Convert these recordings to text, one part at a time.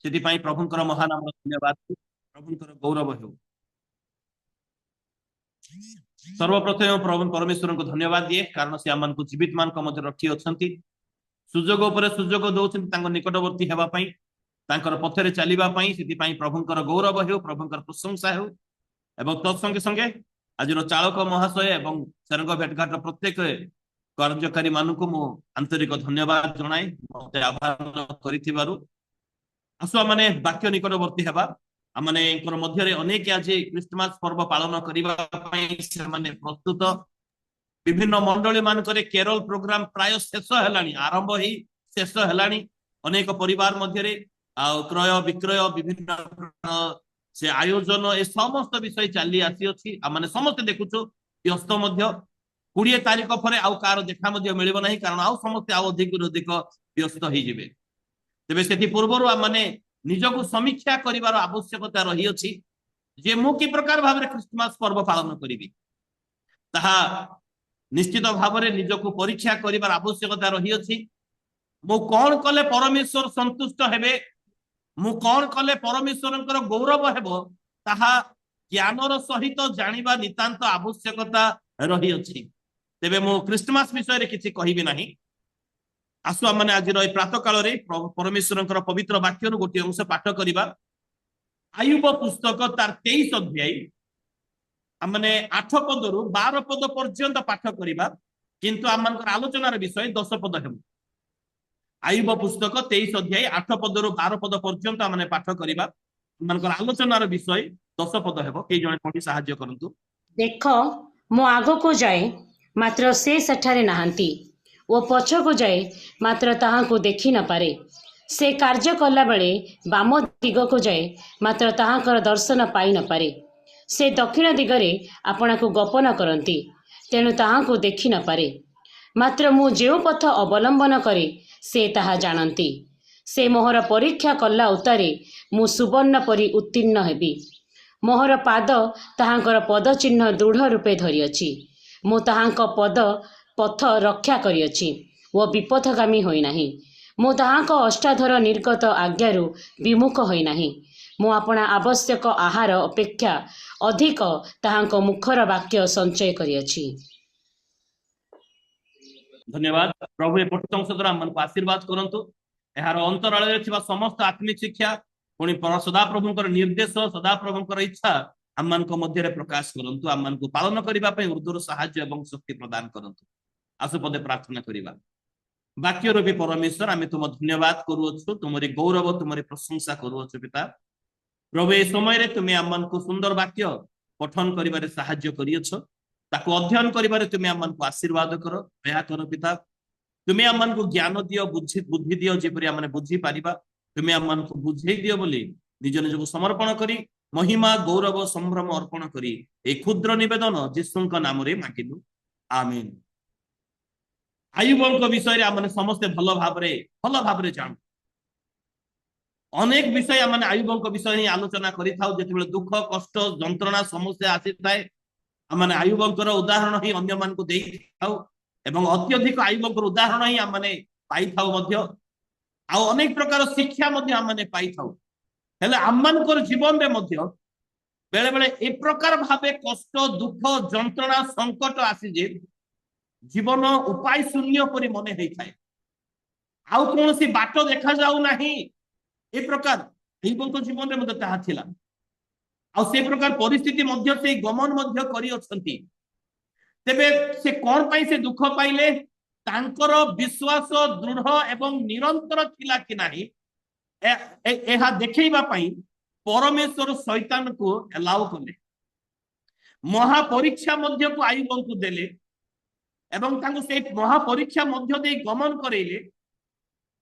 से प्रभुंकर महान नाम धन्यवाद प्रभुंकर गौरव हो सर्वप्रथम प्रभु परमेश्वर को धन्यवाद दिए कारण से आम जीवित मान मध्य रखी अच्छा सुजोग उपर सुजोग दौरान निकटवर्ती होगापी पथरे चलवाई से प्रभुंकर गौरव हो प्रभुंकर प्रशंसा हो तत्संगे संगे आज चालक महाशय एवं सेरंग भेटघाट प्रत्येक कार्यकारी मानक मु आंतरिक धन्यवाद जनाए मत आह्वान कर आसुआ माने वाक्य निकटवर्ती हेबा आमने मध्य अनेक आज क्रिसमस पर्व पालन करने प्रस्तुत विभिन्न मंडली मानक केरल प्रोग्राम प्राय शेष है आरंभ ही शेष है अनेक परिवार मध्य क्रय विक्रय विभिन्न से आयोजन ए समस्त विषय चली आसी आमने समस्त देखुचु व्यस्त 20 तारीख पर आउ कार देखा मिलना नहीं कारण आउ समस्त अधिक व्यस्त हो तेरे से पूर्वर आमने निजक समीक्षा कर आवश्यकता रही अछि जे मु कि प्रकार भाव क्रिसमस पर्व पालन करी निश्चित भाव निजक परीक्षा कर आवश्यकता रही अछि मु कौन कले परमेश्वर संतुष्ट हेबे मु कौन कले परमेश्वर गौरव हेबो ताहा ज्ञानर सहित जानिबा नितांत आवश्यकता रही अछि तेबे मु क्रिसमस विषय रे किछि कहिबि नाही आसु माने आज प्रातः काल रे परमेश्वर पवित्र वाक्य गोटे अंश पाठ करवा आयुब पुस्तक तार 23 अध्याय आमने 8 पद रु 12 पद पर्यंत पाठ करवा किंतु आम आलोचनार विषय 10 पद हेबो आयुब पुस्तक 23 अध्याय 8 पद रु 12 पद पर्यंत आमने पाठ करवा आलोचनार विषय 10 पद हेबो के जने पढी सहाय्य करंतु देख मो आगो को जाए मात्र से सेठारे नाहांती ओ पछ को जाए मात्र ताहा को देखी न पारे से कार्य कला बेले बाम दिग को जाए मात्र ताहाकर दर्शन पाई न पारे से दक्षिण दिगरे आपना को गोपन करती तेणु ताहा को देखी न पारे मात्र मु जो पथ अवलंबन करे से ताहा जानती से मोहर परीक्षा कला उतारे मु सुवर्ण परी उत्तीर्ण हेबी मोहर पाद ताहांकर पद चिन्ह दृढ़ रूपे धरी अछि मु ताहांक पद पथ रक्षा करिअछि ओ विपथगामी होई नाही मु ताहांक अष्टाधर निर्गत आज्ञारु विमुख होई नाही मु आपणा आवश्यक आहार अपेक्षा अधिक ताहांक मुखर वाक्य संचय करिअछि। धन्यवाद प्रभु पठित अंश द्वारा हमको आशीर्वाद करंतु यार अंतराल रे थिबा समस्त आत्मिक शिक्षा पुणी सदा प्रभुंकर निर्देश सदा प्रभुंकर इच्छा आम मध्य प्रकाश करंतु आम पालन करने उर्दूर साहाय्य एवं शक्ति प्रदान करंतु आसु पदे प्रार्थना करिबा वाक्य रूपी परमेश्वर आमे तुम धन्यवाद करूछु तुमरी गौरव तुमरी प्रशंसा करूछु पिता प्रभु ए समय रे तुमे आमनको सुंदर वाक्य पठन करिबारे साहाय्य करियछो ताको अध्ययन करिबारे तुमे आमनको आशीर्वाद करो दया करो पिता तुमे आमनको ज्ञान दियो बुद्धि दियो जेपरि आमने बुझी पारिबा तुमे आमनको बुझेई दियो बोली निज निजको समर्पण करी महिमा गौरव संभ्रम अर्पण करी ए क्षुद्र निवेदन जीशुंक नाम रे मागिलु आमीन। आयुबंक विषय आमने समस्ते भल भाव जान अनेक विषय आमने आयुबंक विषय ही आलोचना करि थाउ जेतेबेले दुख कष्ट जंत्रणा समस्या आसी थाए आमने आयुबंकर उदाहरण ही अन्य मान को देई थाउ एवं अत्यधिक आयुबंकर उदाहरण ही आमने पाई थाउ मध्य आ अनेक प्रकार शिक्षा मध्य आमने पाई थाउ हेले आममानकर जीवन रे मध्य बेले बेले ए प्रकार भाबे कष्ट दुख जंत्रणा संकट आसी जे जीवन उपाय शून्य परि मने हेई थाए आउ कोनोसी बाट देखा जाऊ नाही ए प्रकार आयुबंक जीवन रे मध्य ताहा थिला आ से प्रकार परिस्थिति मध्य से गमन मध्य करी अछंती तेबे से कोन पई से दुख पाइले तांकर विश्वास दृढ़ एवं निरंतर थिला कि नाही एहा देखैबा पई परमेश्वर शैतान को अलाउ कले महापरीक्षा मध्य को आयुबंक देले एवं तांको से महापरीक्षा मध्य दे गमन करेले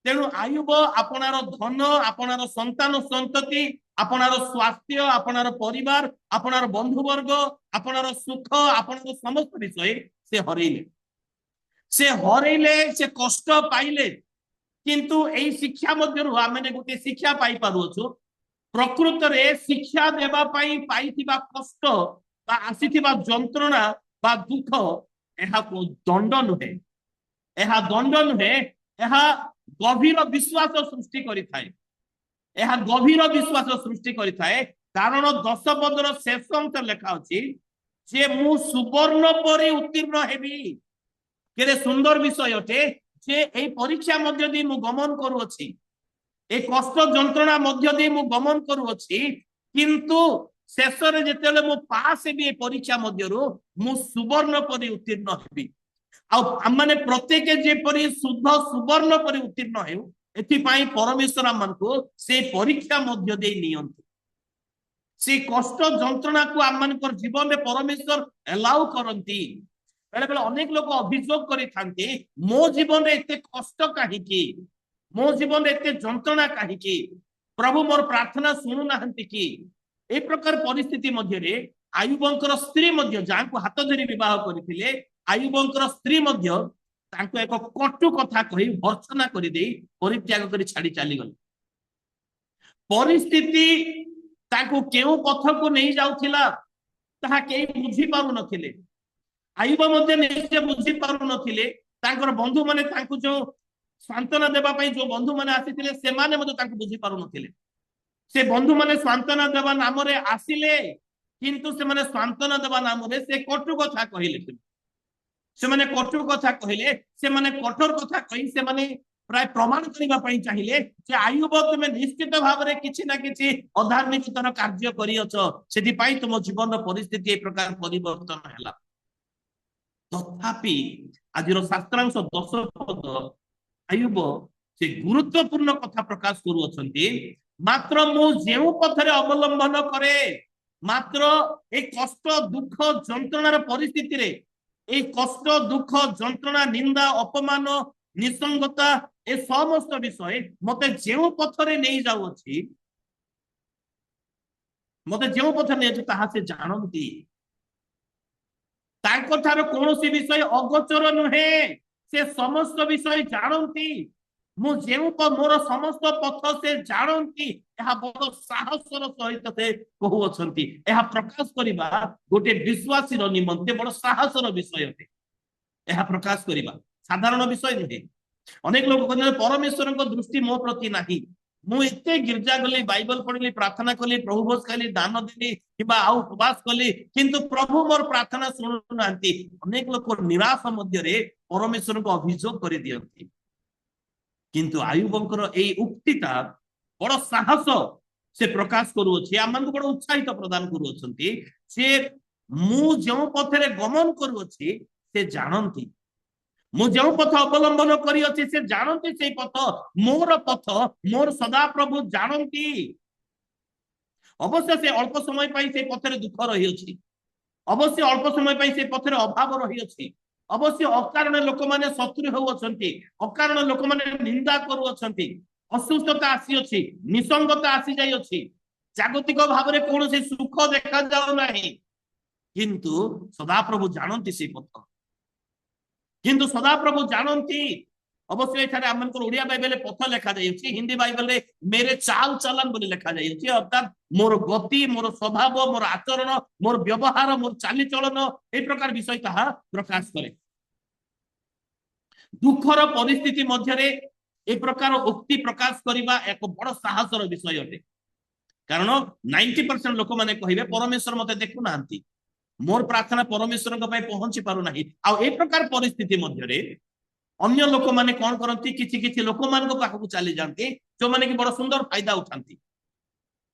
तेणु आयुब आपनार धन आपनार संतान संतति आपनार स्वास्थ्य आपनार परिवार आपनार बंधुवर्ग आपनार सुख आपनार समस्त विषय से हरैले से कष्ट पाइले किंतु एई शिक्षा मध्यरु आमे गोटे शिक्षा पाई पारुछु प्रकृत रे शिक्षा देबा पाई पाइथिबा कष्ट बा आसीथिबा जंत्रणा बा दुख एहा को दंड नुहे एहा दंड नुहे एहा गभीर विश्वास सृष्टि करि थाए यह गभीर विश्वास सृष्टि करिथाए कारण 10 पदर शेष अंश लेखा अछि जे मु सुवर्ण परि उत्तीर्ण हेबी केरे सुंदर विषय अटे जे एई परीक्षा मध्य दी मु गमन करू अछि ए कष्ट जंत्रणा मध्य दी मु गमन करू अछि किंतु शेष रे जेतेले मु पास हेबी ए परीक्षा मध्यरु मु सुवर्ण परि उत्तीर्ण हेबी आ माने प्रत्येक जेपरि शुद्ध सुवर्ण परि उत्तीर्ण हेउ एथिपाई परमेश्वर आमको से परीक्षा मध्य दे नियंती से कष्ट जंत्रणा को आमनकर जीवन में परमेश्वर एलाउ करंती बेले बेले अनेक लोग अभियोग करि थांती मो जीवन रे एते कष्ट काहिकी मो जीवन रे एते जंत्रणा काहिकी प्रभु मोर प्रार्थना सुनु नाहंती की ए प्रकार परिस्थिति मध्य रे आयुबंकर स्त्री मध्य जाको हाथ धरी विवाह करथिले आयुबंकर स्त्री मध्य तांको एक कटु कथा कहि भर्सना करि देई परित्याग करि छाडी चली गल परिस्थिति ताको केउ पथ को नहीं जाउथिला ताहा केई बुझी पारु नथिले आयुब मध्य निश्चय बुझी पारु नथिले तांकर बंधु माने तांको जो सांत्वना देबा पई जो बंधु माने आसीथिले से माने मधु तांको बुझी पारु नथिले से बंधु माने सांत्वना देबा नाम रे आसीले किंतु से माने सांत्वना देबा नाम रे से कटु कथा कहिले से माने कटु कथा कहिले से माने कठोर कथा कहि से माने प्राय प्रमाण करबा पई चाहिए जे आयुब तुमे निश्चित भाव रे किछि ना किछि अधार्मिकतार कार्य करियछ सेति पई तुम जीवन परिस्थिति ए प्रकार परिवर्तन हैला तथापि आजिर शास्त्रांश 10 पद आयुब से गुरुत्वपूर्ण कथा प्रकाश करूछंती मात्र मु जेउ पथरे अवलंबन करे मात्र ए कष्ट दुख जंत्रणार परिस्थिति रे ए कष्ट दुख जंत्रणा निंदा अपमान निसंगता ए समस्त विषय मते जेउ पथरे नहीं जाउ अछि मते जेउ पथरे नै ताहा से जानंती तांको थार कोनोसी विषय अगोचर नुहे से समस्त विषय जानंती मु जेउ मोर समस्त पथ से जानंती एहा बड़ साहसर सहित से कहू अछंती एहा प्रकाश करिबा गोटे विश्वासी रो निमंते बड़ साहसर विषय अटे एहा प्रकाश करिबा साधारण विषय नुहे अनेक लोग कहते परमेश्वर दृष्टि मो प्रति नाही मु एते गिरजा गली बाइबल पढ़ली प्रार्थना कली प्रभु भोज खाली दान देली किबा आ उपवास कली किंतु प्रभु मोर प्रार्थना सुनु नांती अनेक लोग निराश मध्य रे परमेश्वर को अभियोग करि दियंती किंतु आयुबंकर एई उक्तिटा बड़ साहस से प्रकाश करूछि आमन बड़ उत्साहित प्रदान करूछंती से मु जेउ पथरे गमन करूछि से जानंती मु जो पथ अवलंबन करी अछि से जानंती से पथ मोर सदा प्रभु जानंती अवश्य से अल्प समय पाई से पथरे दुख रही अछि अवश्य अल्प समय पाई से पथरे अभाव रही अछि अवश्य अकारण लोक माने शत्रु हो अछंती अकारण लोक माने निंदा करू अछंती असुस्थता आसी अछि निसंगता आसी जाई अछि जागतिक भाव रे कोनोसी सुख देखा जाउ नाही किंतु सदा प्रभु जानंती से पथ किंतु सदा प्रभु जानंती अवश्य एठारे आमनकर ओडिया बाइबल पथ लिखा जायछि हिंदी बाइबल रे मेरे चाल चलन बोली लिखा जायछि अर्थात मोर गति मोर स्वभाव मोर आचरण मोर व्यवहार मोर चाली चलन ए प्रकार विषय ताहा प्रकाश करे दुखर परिस्थिति मध्य रे ए प्रकार उक्ति प्रकाश करिबा एक बड़ साहसर विषय अटे कारण 90% लोक माने कहिबे परमेश्वर मते देखु नांती मोर प्रार्थना परमेश्वर पहुंची पारु नाही आ ए प्रकार परिस्थिति मध्य रे अन्य लोक माने कोन करंती किछि किछि लोक मान को पाखु चली जानती जो माने कि बड़ सुंदर फायदा उठांती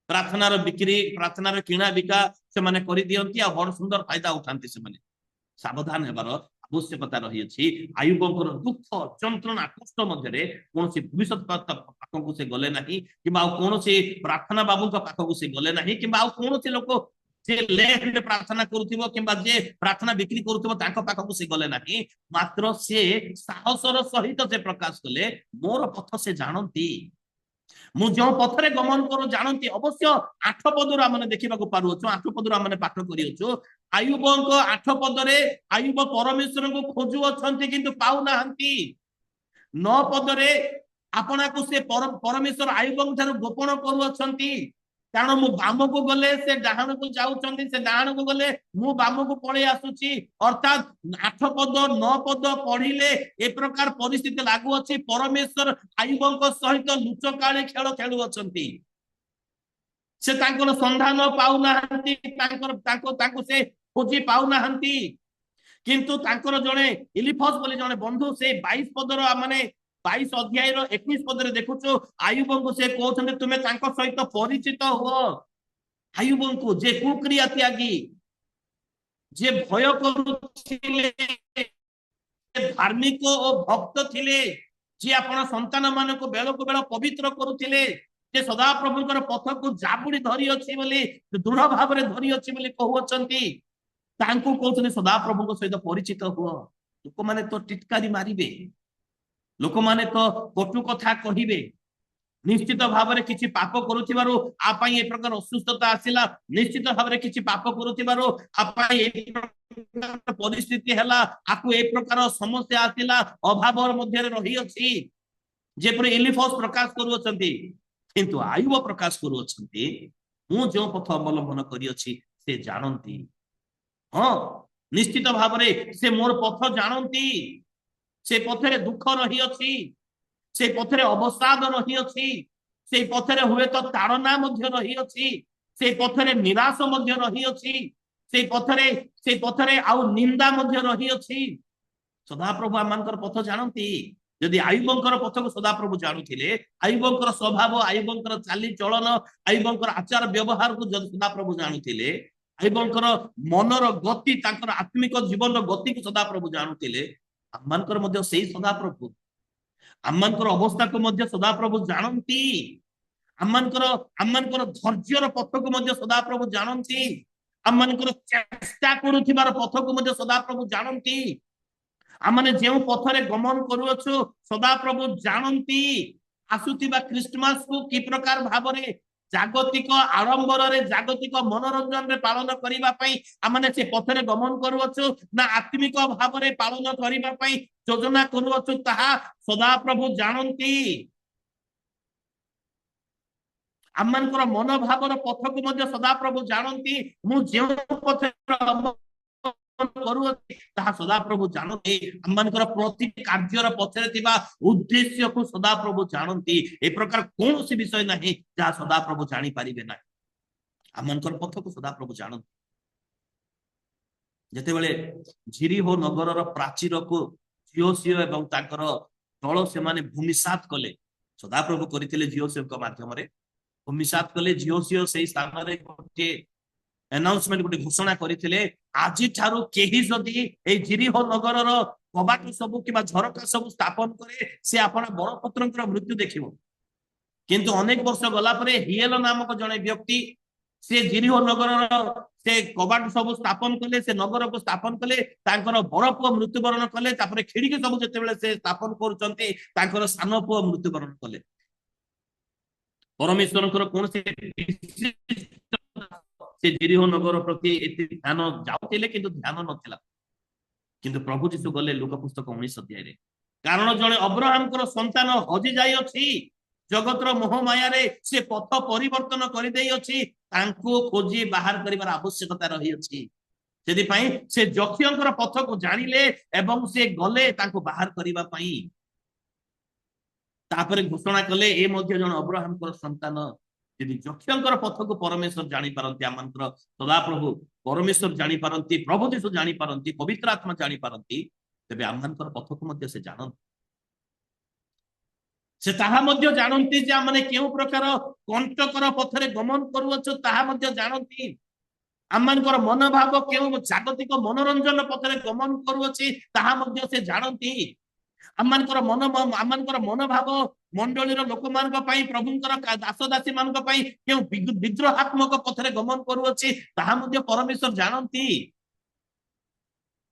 प्रार्थनार बिक्री प्रार्थनार किणा बिका से माने करि दियंती आ बड़ सुंदर फायदा उठांती से माने सावधान हेबार आवश्यकता रही अछि आयुबंकर दुख जंत्रणा कष्ट मध्य रे कोनोसी भविष्यत पाखु से गले नाही किबा कोनोसी प्रार्थना बाबू का पाखु से गले नाही किबा कोनोसी लोक जे लेट प्रार्थना करूथिबो किबा जे प्रार्थना बिक्री करूथिबो तांको पाखकु से गले नाही मात्र से साहसर सहित से प्रकाश कले मोर पथ से जानंती मु जो पथरे गमन करू जानंती अवश्य 8 पदर आमने देखिबा को पारु छु 8 पदर आमने पाठ करियछु आयुबंको 8 पदरे आयुब परमेश्वर को खोजु अछंती किंतु पाउ नाहंती 9 पदरे आपना को से परमेश्वर आयुबंक थारु गोपन करू अछंती कारण मु बाम को गले से डाहाण को जाउचंती से डाहाण को गले मु बाम को पळे आसुची अर्थात 8 पद 9 पद पढिले ए प्रकार परिस्थिति लागू अछि परमेश्वर आयुबंक सहित लुचकाळे खेल खेलु अछंती से तांकर संधान पाउनाहांती से खोजी पाउनाहांती किंतु तांकर जणे इलिफस बोली जणे बंधु से 22 पदर माने 22 अध्याय 21 पदरे देखुचो आयुब को से कहते तुमे तांको सहित परिचित हो आयुब को जे कुक्रिया त्यागी जे भय करुथिले धार्मिक और भक्त थिले जे आपण संतान मान को बेल पवित्र करुथिले जे सदा प्रभुकर पथ को जाबुड़ी धरी अछि बोली दृढ़ भाव में धरी अछि बोली कहउछंती तांको कहउछन सदा प्रभु सहित परिचित हुओ लोक माने तो टिटकारी मारिबे लोक माने तो कटु कथा कहिबे निश्चित भाव में किसी पाप करुथिबारो आपाई ए प्रकार असुस्थता आसिला निश्चित भाव में किसी पाप करुथिबारो आपाई ए प्रकार परिस्थिति हैला आकु ए प्रकार समस्या आसिला अभाव मध्य रही अछि जेपरि इलिफस प्रकाश करूछंती किंतु आयुब प्रकाश करूछंती मु जो पथ अवलंबन करी अछि से जानंती हाँ निश्चित भाव में से मोर पथ जानंती से पथरे दुख रही अछि से पथरे अवसाद रही अछि से पथरे हुए तो ताड़ना मध्य रही अछि से पथरे निराश मध्य रही अछि से पथरे आउ निंदा मध्य रही अछि सदा प्रभु आमनकर पथ जानंती यदि आयुबंकर पथ को सदा प्रभु जानुथिले आयुबंकर स्वभाव आयुबंकर चाली चलन आयुबंकर आचार व्यवहार को सदा प्रभु जानुथिले आयुबंकर मनर गति तांकर आत्मिक जीवन गति को सदा प्रभु जानुथिले आमनकर मध्य सेही सदा प्रभु आमनकर अवस्था को मध्य सदा प्रभु जानंती आमनकर धैर्यर पथ को मध्य सदा प्रभु जानंती आमनकर चेष्टा करुथिबार पथ को मध्य सदा प्रभु जानंती आमने जेउ पथरे गमन करूछु सदा प्रभु जानंती आसुतिबा क्रिसमस को की प्रकार भाबरे जागतिक आडंबर रे जागतिक मनोरंजन रे पालन करिबा पई आमने से पथरे गमन करूछु ना आत्मिक भाव रे पालन करिबा पई योजना करूछु ताहा सदा प्रभु जानंती आमनकर मन भावर पथ को मध्य सदा प्रभु जानंती मु जेउ पथरे सदा प्रभु जानते आमनकर प्रति कार्यर पछरे थिबा उद्देश्य को सदा प्रभु जानती ए प्रकार कौन सी विषय नहीं जहाँ सदा प्रभु जानी पारिबे ना आमनकर पथ को सदा प्रभु जानती जेते बेले झिरिहो नगर प्राचीर को जियोसियो एवं ताकर दल से माने भूमिसात कले सदा प्रभु करथिले जियोसियो के माध्यम रे भूमिसात कले जियोसियो सेही स्थान रे गोटे अनाउंसमेंट गोटे घोषणा करथिले आजि ठारू केही जदि ए जिरिहो नगर रो कबाट सब किबा झरका सब स्थापन करे से आपण बड़ पुत्रंकर मृत्यु देखिबो किंतु अनेक वर्ष गला परे हिएल नामक जने व्यक्ति से जिरिहो नगर से कबाट सब स्थापन कले से नगर को स्थापन कले तांकर बड़ पुओ मृत्युवरण कले तापरे खिड़की सब जते बेले से स्थापन करूचंती तांकर सान पुओ मृत्युवरण कले परमेश्वरंकर कोन से जिरिहो नगर प्रति एते ध्यान जाउतिले किंतु ध्यान नथिला किंतु प्रभु यीशु गले लूका पुस्तक 19 अध्याय रे कारण जणे अब्राहम कर संतान हजि जाई अछि जगतर मोह माया रे से पथ परिवर्तन करि देई अछि तांको खोजी बाहर करिवार आवश्यकता रही अछि सेदि पई से जक्षियंकर पथ को जानिले एवं से गले तांको बाहर करिवा पई तापरे घोषणा कले ए मध्ये जण अब्राहम कर संतान यदि जक्षियंकर पथ को परमेश्वर जानी पारंती आमंत्र सदा प्रभु परमेश्वर जानी पारंती प्रभु यीशु जानी पारंती पवित्र आत्मा जानी पारंती तबे आमंत्र पथ को मध्ये से जानंती से ताहा मध्ये जानंती जे माने केउ प्रकार कंटकर पथरे गमन करूछु ताहा मध्ये जानंती आमनकर मन भाव केउ जागतिक मनोरंजन पथरे गमन करूछि ताहा मध्ये से जानंती आमनकर मन भाव मंडली लोक मान प्रभुंकर दास दासी मान विद्रोहात्मक पथरे गमन करूछि ताहा मध्ये परमेश्वर जानंती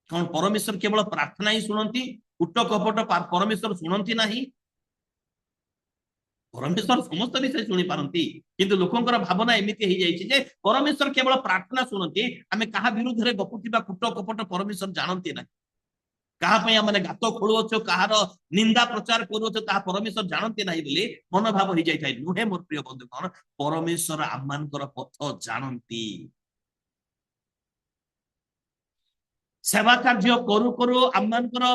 कौन परमेश्वर केवल प्रार्थना ही शुणती उट्ट कपट परमेश्वर शुणती नहीं परमेश्वर समस्त विषय शुणी पारंती किंतु लोकंकर भावना एमिति ही जाइछि जे परमेश्वर केवल प्रार्थना शुणती आमे कहा विरुद्ध रे गपुतिबा कुट कपट परमेश्वर जानंती नहीं कहा पई हमने गात खोलुछो कहार निंदा प्रचार करूछो ता परमेश्वर जानंती नहीं बोली मन भाव ही जाय थाई नुहे मोर प्रिय बंधु कोन परमेश्वर आमानकर पथ जानंती सेवा कार्य करू करू आमानकर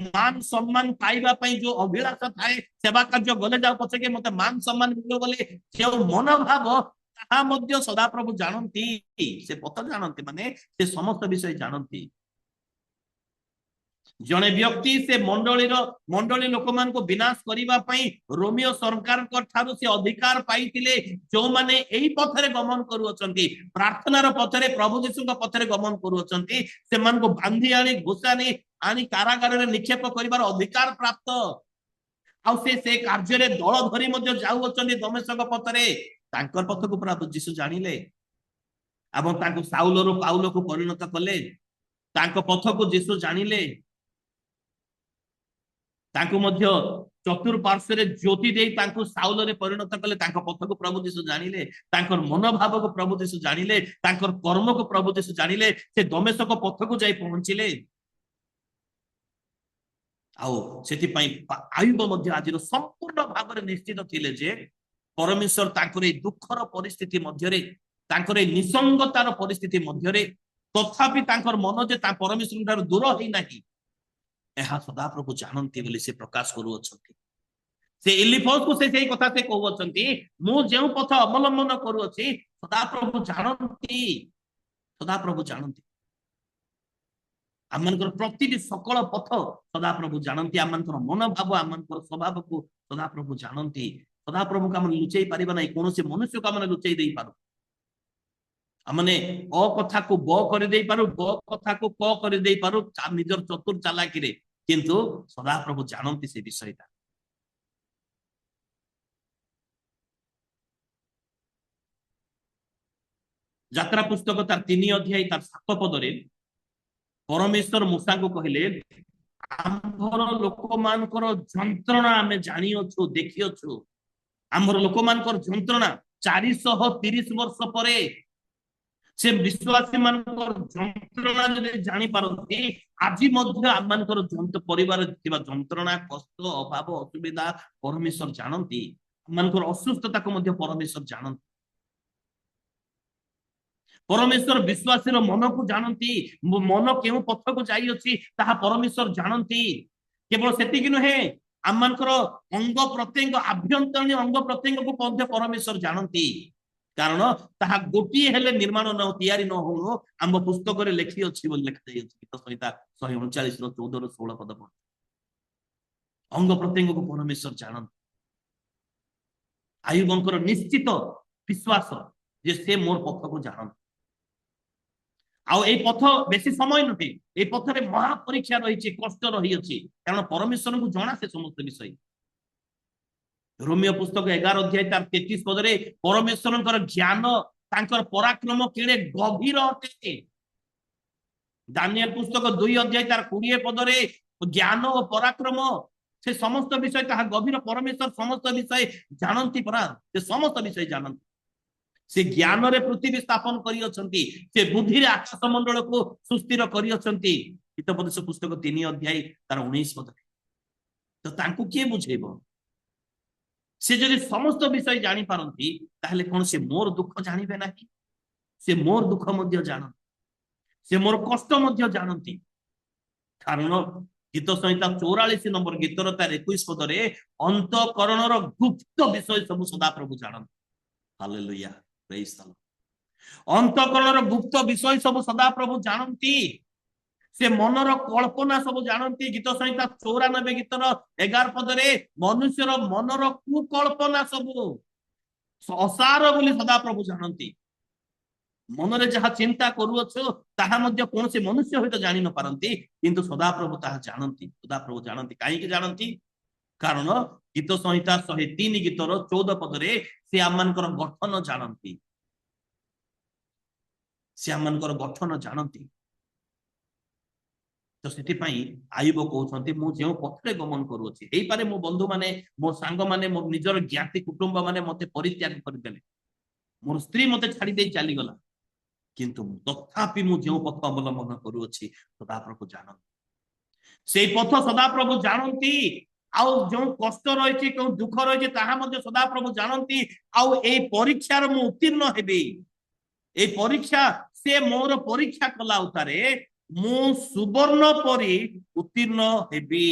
मान सम्मान पाइबा पई जो अभिलाष थाए सेवा कार्य गले जाऊ पछे के मते मान सम्मान मिलो बोले जे मन भाव ତାହା ମଧ୍ୟ ସଦାପ୍ରଭୁ ଜାଣନ୍ତି। ସେ ପଥ ଜାଣନ୍ତି ମାନେ ସେ ସମସ୍ତ ବିଷୟ ଜାଣନ୍ତି। ଜଣେ ବ୍ୟକ୍ତି ସେ ମଣ୍ଡଳୀ ଲୋକମାନଙ୍କୁ ବିନାଶ କରିବା ପାଇଁ ରୋମିଓ ସରକାରଙ୍କ ଠାରୁ ସେ ଅଧିକାର ପାଇଥିଲେ, ଯୋଉମାନେ ଏହି ପଥରେ ଗମନ କରୁଅଛନ୍ତି, ପ୍ରାର୍ଥନାର ପଥରେ, ପ୍ରଭୁ ଯୀଶୁଙ୍କ ପଥରେ ଗମନ କରୁଅଛନ୍ତି, ସେମାନଙ୍କୁ ବାନ୍ଧି ଆଣି ଘୋଷାଣି ଆଣି କାରାଗାରରେ ନିକ୍ଷେପ କରିବାର ଅଧିକାର ପ୍ରାପ୍ତ। ଆଉ ସେ କାର୍ଯ୍ୟରେ ଦଳ ଧରି ମଧ୍ୟ ଯାଉଅଛନ୍ତି ଦମେଶକ ପଥରେ। ତାଙ୍କର ପଥକୁ ପ୍ରଭୁ ଯୀଶୁ ଜାଣିଲେ ଏବଂ ତାଙ୍କୁ ସାଉଲରୁ ପାଉଲକୁ ପରିଣତ କଲେ। ତାଙ୍କ ପଥକୁ ଯୀଶୁ ଜାଣିଲେ, ତାଙ୍କୁ ମଧ୍ୟ ଚତୁର୍ପାର୍ଶ୍ୱରେ ଜ୍ୟୋତି ଦେଇ ତାଙ୍କୁ ସାଉଲରେ ପରିଣତ କଲେ। ତାଙ୍କ ପଥକୁ ପ୍ରଭୁ ଯୀଶୁ ଜାଣିଲେ, ତାଙ୍କର ମନୋଭାବକୁ ପ୍ରଭୁ ଯୀଶୁ ଜାଣିଲେ, ତାଙ୍କର କର୍ମକୁ ପ୍ରଭୁ ଯୀଶୁ ଜାଣିଲେ। ସେ ଦମେଶକ ପଥକୁ ଯାଇ ପହଞ୍ଚିଲେ। ଆଉ ସେଥିପାଇଁ ଆୟୁବ ମଧ୍ୟ ଆଜିର ସମ୍ପୂର୍ଣ୍ଣ ଭାବରେ ନିଶ୍ଚିତ ଥିଲେ ଯେ ପରମେଶ୍ୱର ତାଙ୍କର ଏଇ ଦୁଃଖର ପରିସ୍ଥିତି ମଧ୍ୟରେ, ତାଙ୍କର ଏଇ ନିସଙ୍ଗତାର ପରିସ୍ଥିତି ମଧ୍ୟରେ ତଥାପି ତାଙ୍କର ମନ ଯେ ତା ପରମେଶ୍ୱରଙ୍କ ଠାରୁ ଦୂର ହେଇନାହିଁ, ଏହା ସଦାପ୍ରଭୁ ଜାଣନ୍ତି ବୋଲି ସେ ପ୍ରକାଶ କରୁଅଛନ୍ତି। ସେ ଇଲିଫସକୁ ସେଇ କଥା ସେ କହୁଅଛନ୍ତି, ମୁଁ ଯେଉଁ ପଥ ଅବଲମ୍ବନ କରୁଅଛି ସଦାପ୍ରଭୁ ଜାଣନ୍ତି, ସଦାପ୍ରଭୁ ଜାଣନ୍ତି। ଆମମାନଙ୍କର ପ୍ରତିଟି ସକଳ ପଥ ସଦାପ୍ରଭୁ ଜାଣନ୍ତି, ଆମମାନଙ୍କର ମନୋଭାବ, ଆମମାନଙ୍କର ସ୍ୱଭାବକୁ ସଦାପ୍ରଭୁ ଜାଣନ୍ତି। ସଦାପ୍ରଭୁକୁ ଆମେ ଲୁଚେଇ ପାରିବା ନାହିଁ, କୌଣସି ମନୁଷ୍ୟକୁ ଆମେ ଲୁଚେଇ ଦେଇପାରୁ। ଆମେ ଅ କଥାକୁ ବ କରିଦେଇପାରୁ, ବ କଥାକୁ କ କରିଦେଇପାରୁ ନିଜର ଚତୁର ଚାଲାକିରେ, କିନ୍ତୁ ସଦାପ୍ରଭୁ ଜାଣନ୍ତି ସେ ବିଷୟଟା। ଯାତ୍ରା ପୁସ୍ତକ ତାର 3 ଅଧ୍ୟାୟ ତାର 7 ପଦରେ ପରମେଶ୍ୱର ମୂଷାଙ୍କୁ କହିଲେ, ଆମ୍ଭର ଲୋକମାନଙ୍କର ଯନ୍ତ୍ରଣା ଆମେ ଜାଣିଅଛୁ, ଦେଖିଅଛୁ। ଆମର ଲୋକମାନଙ୍କର ଯନ୍ତ୍ରଣା 430 ବର୍ଷ ପରେ ସେ ବିଶ୍ୱାସୀ ମାନଙ୍କର ଯନ୍ତ୍ରଣା ଯଦି ଜାଣିପାରନ୍ତି, ଆଜି ମଧ୍ୟ ଆମମାନଙ୍କର ପରିବାର ଥିବା ଯନ୍ତ୍ରଣା, କଷ୍ଟ, ଅଭାବ, ଅସୁବିଧା ପରମେଶ୍ୱର ଜାଣନ୍ତି। ଆମମାନଙ୍କର ଅସୁସ୍ଥତାକୁ ମଧ୍ୟ ପରମେଶ୍ୱର ଜାଣନ୍ତି। ପରମେଶ୍ୱର ବିଶ୍ୱାସୀର ମନକୁ ଜାଣନ୍ତି, ମନ କେଉଁ ପଥକୁ ଯାଇଅଛି ତାହା ପରମେଶ୍ୱର ଜାଣନ୍ତି। କେବଳ ସେତିକି ନୁହେଁ, ଆମମାନଙ୍କର ଅଙ୍ଗ ପ୍ରତ୍ୟଙ୍ଗ, ଆଭ୍ୟନ୍ତରୀଣ ଅଙ୍ଗ ପ୍ରତ୍ୟଙ୍ଗକୁ ମଧ୍ୟ ପରମେଶ୍ୱର ଜାଣନ୍ତି। କାରଣ ତାହା ଗୋଟିଏ ହେଲେ ନିର୍ମାଣ ତିଆରି ନ ହଉ ଆମ ପୁସ୍ତକରେ ଲେଖି ଅଛି ବୋଲି ଲେଖାଯାଇଅଛି। ଗୀତ ସଂହିତା 139 14 16 ପଦ ପଢ। ଅଙ୍ଗ ପ୍ରତ୍ୟଙ୍ଗକୁ ପରମେଶ୍ୱର ଜାଣନ୍ତି। ଆୟୁବଙ୍କର ନିଶ୍ଚିତ ବିଶ୍ୱାସ ଯେ ସେ ମୋର ପଥକୁ ଜାଣନ୍ତି। ଆଉ এই ପଥ ବେଶୀ ସମୟ ନୁହେଁ, এই ପଥରେ ମହା ପରୀକ୍ଷା ରହିଛି, କଷ୍ଟ ରହିଅଛି, କାରଣ ପରମେଶ୍ୱରଙ୍କୁ ଜଣା ସେ ସମସ୍ତ ବିଷୟ। ରୋମିଓ ପୁସ୍ତକ 11 ଅଧ୍ୟାୟ ତାର 33 ପଦରେ ପରମେଶ୍ୱରଙ୍କର ଜ୍ଞାନ, ତାଙ୍କର ପରାକ୍ରମ କେଡ଼େ ଗଭୀର ଅଟେ। ଦାନିଏଲ ପୁସ୍ତକ 2 ଅଧ୍ୟାୟ ତାର 20 ପଦରେ ଜ୍ଞାନ ଓ ପରାକ୍ରମ, ସେ ସମସ୍ତ ବିଷୟ ତାହା ଗଭୀର। ପରମେଶ୍ୱର ସମସ୍ତ ବିଷୟ ଜାଣନ୍ତି ପରା, ସେ ସମସ୍ତ ବିଷୟ ଜାଣନ୍ତି। ସେ ଜ୍ଞାନରେ ପୃଥିବୀ ସ୍ଥାପନ କରିଅଛନ୍ତି, ସେ ବୁଦ୍ଧିରେ ଆକାଶ ମଣ୍ଡଳକୁ ସୁସ୍ଥିର କରିଅଛନ୍ତି। ହିତୋପଦେଶ ପୁସ୍ତକ 3 ଅଧ୍ୟାୟ ତାର 19 ପଦରେ। ତ ତାଙ୍କୁ କିଏ ବୁଝେଇବ? ସେ ଯଦି ସମସ୍ତ ବିଷୟ ଜାଣିପାରନ୍ତି, ତାହେଲେ କଣ ସେ ମୋର ଦୁଃଖ ଜାଣିବେ ନାହିଁ? ସେ ମୋର ଦୁଃଖ ମଧ୍ୟ ଜାଣନ୍ତି, ସେ ମୋର କଷ୍ଟ ମଧ୍ୟ ଜାଣନ୍ତି। କାରଣ ଗୀତ ସଂହିତା 44 ନମ୍ବର ଗୀତର ତାର 21 ପଦରେ ଅନ୍ତଃକରଣର ଗୁପ୍ତ ବିଷୟ ସବୁ ସଦାପ୍ରଭୁ ଜାଣନ୍ତି। ହାଲେଲୁୟା, ପ୍ରେଜ୍ ଦ ଲର୍ଡ। ଅନ୍ତଃକରଣର ଗୁପ୍ତ ବିଷୟ ସବୁ ସଦାପ୍ରଭୁ ଜାଣନ୍ତି। ସେ ମନର କଳ୍ପନା ସବୁ ଜାଣନ୍ତି। ଗୀତ ସଂହିତା 94 ଗୀତର 11 ପଦରେ ମନୁଷ୍ୟର ମନର କୁକଳ୍ପନା ସବୁ ଅସାର ବୋଲି ସଦାପ୍ରଭୁ ଜାଣନ୍ତି। ମନରେ ଯାହା ଚିନ୍ତା କରୁଅଛୁ ତାହା ମଧ୍ୟ କୌଣସି ମନୁଷ୍ୟ ହୁଏତ ଜାଣି ନ ପାରନ୍ତି, କିନ୍ତୁ ସଦାପ୍ରଭୁ ତାହା ଜାଣନ୍ତି। ସଦାପ୍ରଭୁ ଜାଣନ୍ତି। କାହିଁକି ଜାଣନ୍ତି? କାରଣ ଗୀତ ସଂହିତା 103 ଗୀତର 14 ପଦରେ ସେ ଆମମାନଙ୍କର ଗଠନ ଜାଣନ୍ତି। ସେ ଆମମାନଙ୍କର ଗଠନ ଜାଣନ୍ତି। ତ ସେଥିପାଇଁ ଆୟୁବ କହୁଛନ୍ତି, ମୁଁ ଯେଉଁ ପଥରେ ଗମନ କରୁଅଛି, ହେଇପାରେ ମୋ ବନ୍ଧୁମାନେ, ମୋ ସାଙ୍ଗମାନେ, ମୋ ନିଜର ଜ୍ଞାତି କୁଟୁମ୍ବ ମାନେ ମତେ ପରିତ୍ୟାଗ କରିଦେଲେ, ମୋର ସ୍ତ୍ରୀ ମତେ ଛାଡି ଦେଇ ଚାଲିଗଲା, କିନ୍ତୁ ତଥାପି ମୁଁ ଯେଉଁ ପଥ ଅବଲମ୍ବନ କରୁଅଛି ସଦାପ୍ରଭୁ ଜାଣନ୍ତି। ସେଇ ପଥ ସଦାପ୍ରଭୁ ଜାଣନ୍ତି। ଆଉ ଯେଉଁ କଷ୍ଟ ରହିଛି, କେଉଁ ଦୁଃଖ ରହିଛି ତାହା ମଧ୍ୟ ସଦାପ୍ରଭୁ ଜାଣନ୍ତି। ଆଉ ଏଇ ପରୀକ୍ଷାର ମୁଁ ଉତ୍ତୀର୍ଣ୍ଣ ହେବି। ଏଇ ପରୀକ୍ଷା ସେ ମୋର ପରୀକ୍ଷା କଲା ଉତ୍ତାରେ ମୁଁ ସୁବର୍ଣ୍ଣ ପରି ଉତ୍ତୀର୍ଣ୍ଣ ହେବି।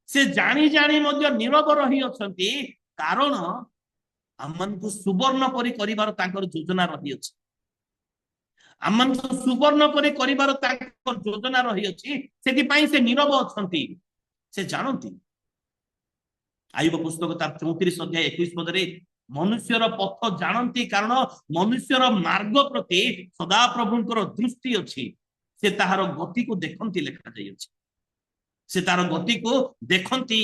ସେ ଜାଣି ଜାଣି ମଧ୍ୟ ନୀରବ ରହିଅଛନ୍ତି, କାରଣ ଆମମାନଙ୍କୁ ସୁବର୍ଣ୍ଣ ପରି କରିବାର ତାଙ୍କର ଯୋଜନା ରହିଅଛି। ଆମମାନଙ୍କୁ ସୁବର୍ଣ୍ଣ ପରି କରିବାର ତାଙ୍କର ଯୋଜନା ରହିଅଛି। ସେଥିପାଇଁ ସେ ନୀରବ ଅଛନ୍ତି, ସେ ଜାଣନ୍ତି। ଆୟୁବ ପୁସ୍ତକ ତାର 34 ଅଧ୍ୟାୟ 21 ପଦରେ ମନୁଷ୍ୟର ପଥ ଜାଣନ୍ତି, କାରଣ ମନୁଷ୍ୟର ମାର୍ଗ ପ୍ରତି ସଦାପ୍ରଭୁଙ୍କର ଦୃଷ୍ଟି ଅଛି, ସେ ତାହାର ଗତିକୁ ଦେଖନ୍ତି ଲେଖାଯାଇଅଛି। ସେ ତାର ଗତିକୁ ଦେଖନ୍ତି।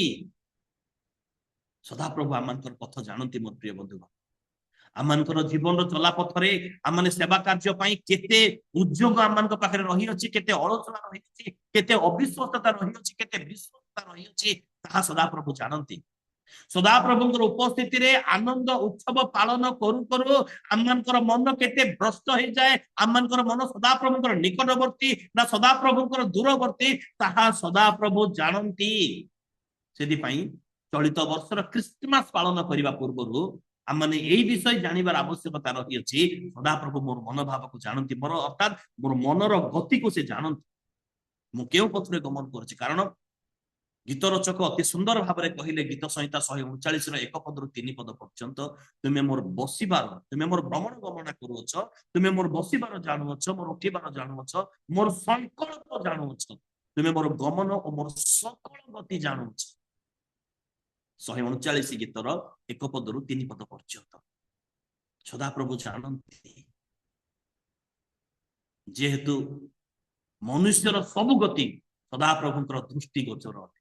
ସଦାପ୍ରଭୁ ଆମମାନଙ୍କର ପଥ ଜାଣନ୍ତି। ମୋର ପ୍ରିୟ ବନ୍ଧୁଗଣ, ଆମମାନଙ୍କର ଜୀବନର ଚଲା ପଥରେ ଆମମାନେ ସେବା କାର୍ଯ୍ୟ ପାଇଁ କେତେ ଉଦ୍ୟୋଗ ଆମମାନଙ୍କ ପାଖରେ ରହିଅଛି, କେତେ ଅଳସୁଆ ରହିଅଛି, କେତେ ଅବିଶ୍ୱାସତା ରହିଅଛି, କେତେ ବିଶ୍ୱାସତା ରହିଅଛି, ତାହା ସଦାପ୍ରଭୁ ଜାଣନ୍ତି। ସଦାପ୍ରଭୁଙ୍କର ଉପସ୍ଥିତିରେ ଆନନ୍ଦ ଉତ୍ସବ ପାଳନ କରୁ କରୁ ଆମମାନଙ୍କର ମନ କେତେ ଭ୍ରଷ୍ଟ ହେଇଯାଏ, ଆମମାନଙ୍କର ମନ ସଦାପ୍ରଭୁଙ୍କର ନିକଟବର୍ତ୍ତୀ ନା ସଦାପ୍ରଭୁଙ୍କର ଦୂରବର୍ତ୍ତୀ, ତାହା ସଦାପ୍ରଭୁ ଜାଣନ୍ତି। ସେଥିପାଇଁ ଚଳିତ ବର୍ଷର ଖ୍ରୀଷ୍ଟମାସ ପାଳନ କରିବା ପୂର୍ବରୁ ଆମମାନେ ଏଇ ବିଷୟ ଜାଣିବାର ଆବଶ୍ୟକତା ରହିଅଛି। ସଦାପ୍ରଭୁ ମୋର ମନୋଭାବକୁ ଜାଣନ୍ତି, ମୋର ଅର୍ଥାତ୍ ମୋର ମନର ଗତିକୁ ସେ ଜାଣନ୍ତି। ମୁଁ କେଉଁ ପଥରେ ଗମନ କରୁଛି, କାରଣ ଗୀତ ରଚକ ଅତି ସୁନ୍ଦର ଭାବରେ କହିଲେ, ଗୀତ ସଂହିତା 139 1 ପଦରୁ 3 ପଦ ପର୍ଯ୍ୟନ୍ତ, ତୁମେ ମୋର ବସିବାର, ତୁମେ ମୋର ଭ୍ରମଣ ଗମନା କରୁଅଛ, ତୁମେ ମୋର ବସିବାର ଜାଣୁଅଛ, ମୋର ଉଠିବାର ଜାଣୁଅଛ, ମୋର ସଂକଳ୍ପ ଜାଣୁଅଛ, ତୁମେ ମୋର ଗମନ ଓ ମୋର ସକଳ ଗତି ଜାଣୁଅଛ। 139 ଗୀତର 1 ପଦରୁ 3 ପଦ ପର୍ଯ୍ୟନ୍ତ ସଦାପ୍ରଭୁ ଜାଣନ୍ତି। ଯେହେତୁ ମନୁଷ୍ୟର ସବୁ ଗତି ସଦାପ୍ରଭୁଙ୍କର ଦୃଷ୍ଟି ଗୋଚର ଅଟେ।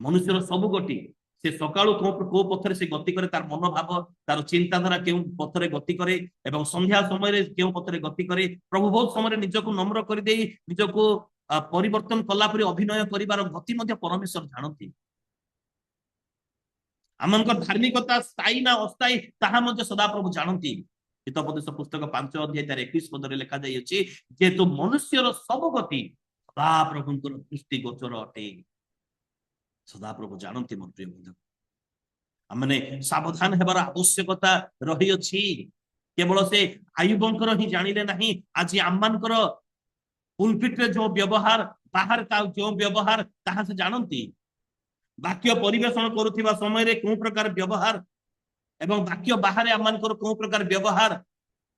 ମନୁଷ୍ୟର ସବୁ ଗତି, ସେ ସକାଳୁ କୋଉ ପଥରେ ସେ ଗତି କରେ, ତାର ମନୋଭାବ, ତାର ଚିନ୍ତାଧାରା କେଉଁ ପଥରେ ଗତି କରେ, ଏବଂ ସନ୍ଧ୍ୟା ସମୟରେ କେଉଁ ପଥରେ ଗତି କରେ। ପ୍ରଭୁ ବହୁତ ସମୟରେ ନିଜକୁ ନମ୍ର କରିଦେଇ ନିଜକୁ ପରିବର୍ତ୍ତନ କଲା ପରି ଅଭିନୟ କରିବାର ଗତି ମଧ୍ୟ ପରମେଶ୍ୱର ଜାଣନ୍ତି। ଆମଙ୍କର ଧାର୍ମିକତା ସ୍ଥାୟୀ ନା ଅସ୍ଥାୟୀ ତାହା ମଧ୍ୟ ସଦାପ୍ରଭୁ ଜାଣନ୍ତି। ହିତୋପଦେଶ ପୁସ୍ତକ 5 ଅଧ୍ୟାୟ 21 ପଦରେ ଲେଖାଯାଇଅଛି, ଯେହେତୁ ମନୁଷ୍ୟର ସବୁ ଗତି ସଦାପ୍ରଭୁଙ୍କର ଦୃଷ୍ଟି ଗୋଚର ଅଟେ। ସଦାପ୍ରଭୁ ଜାଣନ୍ତି। ମୋ ପ୍ରିୟ ବନ୍ଧୁ, ଆମମାନେ ସାବଧାନ ହେବାର ଆବଶ୍ୟକତା ରହିଅଛି। କେବଳ ସେ ଆୟୁବଙ୍କର ହିଁ ଜାଣିଲେ ନାହିଁ, ଆଜି ଆମମାନଙ୍କର ପୁଲପିଟରେ ଯୋଉ ବ୍ୟବହାର, ବାହାରେ ଯୋଉ ବ୍ୟବହାର, ତାହା ସେ ଜାଣନ୍ତି। ବାକ୍ୟ ପରିବେଷଣ କରୁଥିବା ସମୟରେ କୋଉ ପ୍ରକାର ବ୍ୟବହାର ଏବଂ ବାକ୍ୟ ବାହାରେ ଆମମାନଙ୍କର କୋଉ ପ୍ରକାର ବ୍ୟବହାର,